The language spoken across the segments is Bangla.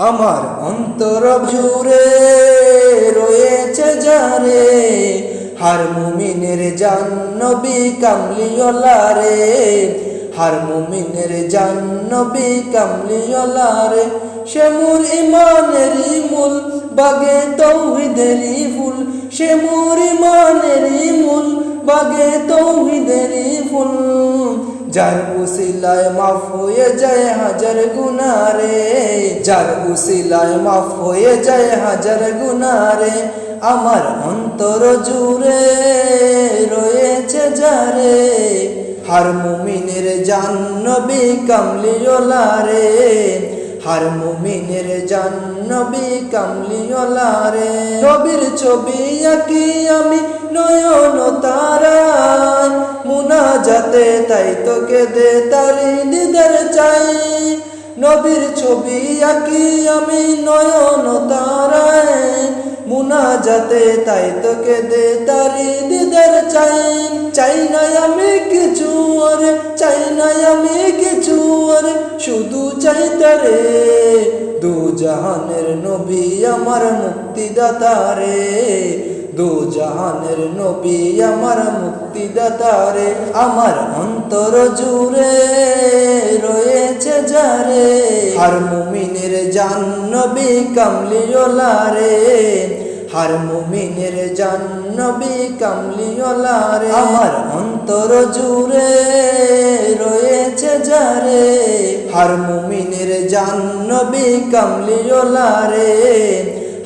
আমার অন্তর জুড়ে রয়েছে যারে, হার মুমিনের জান নবী কামলিওয়ালা রে, হার মুমিনের জান নবী কামলিওয়ালা রে। সে মোর ইমানেরই মূল, বাগে তৌহিদেরই ফুল, সে মোর ইমানেরই মূল, বাগে তৌহিদেরই ফুল। যার উসিলায় মাফ হয়ে যায় হাজার গুনাহ রে, যার উসিলায় মাফ হয়ে যায় হাজার গুনাহ রে। আমার অন্তর জুড়ে রয়েছে যারে, হার মুমিনের জান নবী কামলিওয়ালা রে, হার মুমিনের জান নবী কামলিওয়ালা রে। নবীর ছবি আঁকি আমি নয়ন তারায়, মুনাজাতে তাই তো কেঁদে তারি দিদার চাই। নবীর ছবি আঁকি আমি নয়ন তারায়, মুনাজাতে তাই তো কেঁদে তারি দিদার চাই। চাই না আমি কিছু আর, চাই না আমি কিছু আর, শুধু চাই তারে দু জাহানের নবী আমার মুক্তিদাতা রে, দু জাহানের নবী আমার মুক্তিদাতা রে। আমার অন্তর জুড়ে রয়েছে যারে, হার মুমিনের জান নবী কামলিওয়ালা রে, হার মুমিনের জান নবী কামলিওয়ালা রে। আমার অন্তর জুড়ে রয়েছে যারে, হার মুমিনের জান নবী কামলিওয়ালা রে,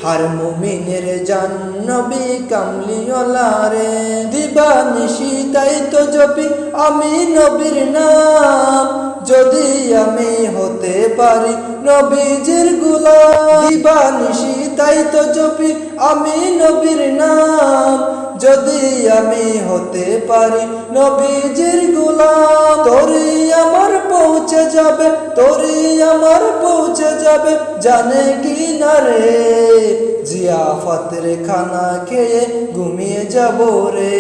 হার মুমিনের জান নবী কামলিওয়ালা রে। দিবানিশি তাই তো জপি আমি নবীর নাম, যদি আমি হতে পারি নবীজির গোলাম। দিবানিশি তাই তো জপি আমি নবীর নাম, যদি আমি হতে পারি নবীজির গোলাম। তোরে আমার পৌঁছে যাবে, তোরে আমার পৌঁছে যাবে জানে কি না রে, জিয়াফতের খানা খেয়ে ঘুমিয়ে যাব রে,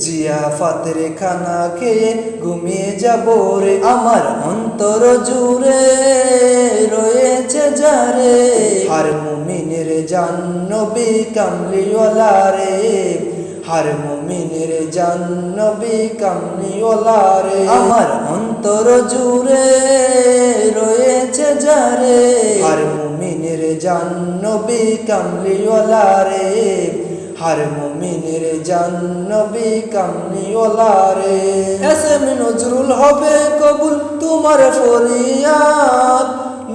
জিয়াফতের খানা খেয়ে ঘুমিয়ে যাব রে। আমার অন্তর জুড়ে রয়েছে যারে, হার মুমিনের জান নবী কামলিওয়ালা রে, হার মুমিনের জান নবী কামলিওয়ালা রে। আমার অন্তর জুড়ে রয়েছে যারে, হার মুমিনের জান নবী কামলিওয়ালা রে, হার মুমিনের জান নবী কামলিওয়ালা রে। এসএম নজরুল হবে কবুল তোমার ফরিয়াদ,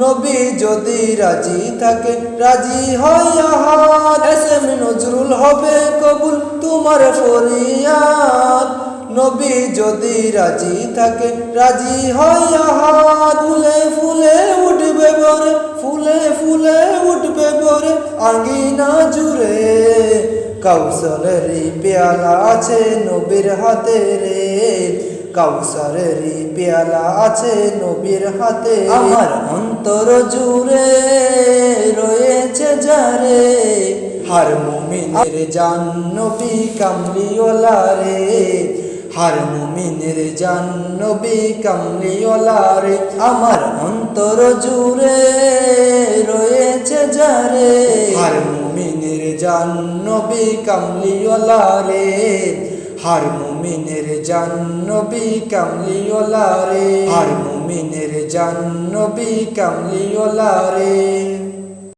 নবী যদি রাজি থাকে রাজি হয় আহাদ। এসএম নজরুল হবে কবুল তোমার ফরিয়াদ, নবী যদি রাজি থাকে রাজি হয় আহাদ। ফুলে ফুলে উঠবে ভরে, ফুলে ফুলে উঠবে ভরে আঙ্গিনা জুড়ে, কাউসারেরই পেয়ালা আছে নবীর হাতে রে, কাউসারেরই পেয়ালা আছে নবীর হাতে। আমার অন্তর জুড়ে রয়েছে যারে, হার মুমিনের জান নবী কামলিওয়ালা রে, হার মুমিনের জান নবী কামলিওয়ালা রে। আমার অন্তর জুড়ে রয়েছে যারে, হার মুমিনের জান নবী কামলিওয়ালা রে, হার মুমিনের জান নবী কামলিওয়ালা রে, হার মুমিনের জান নবী কামলিওয়ালা রে।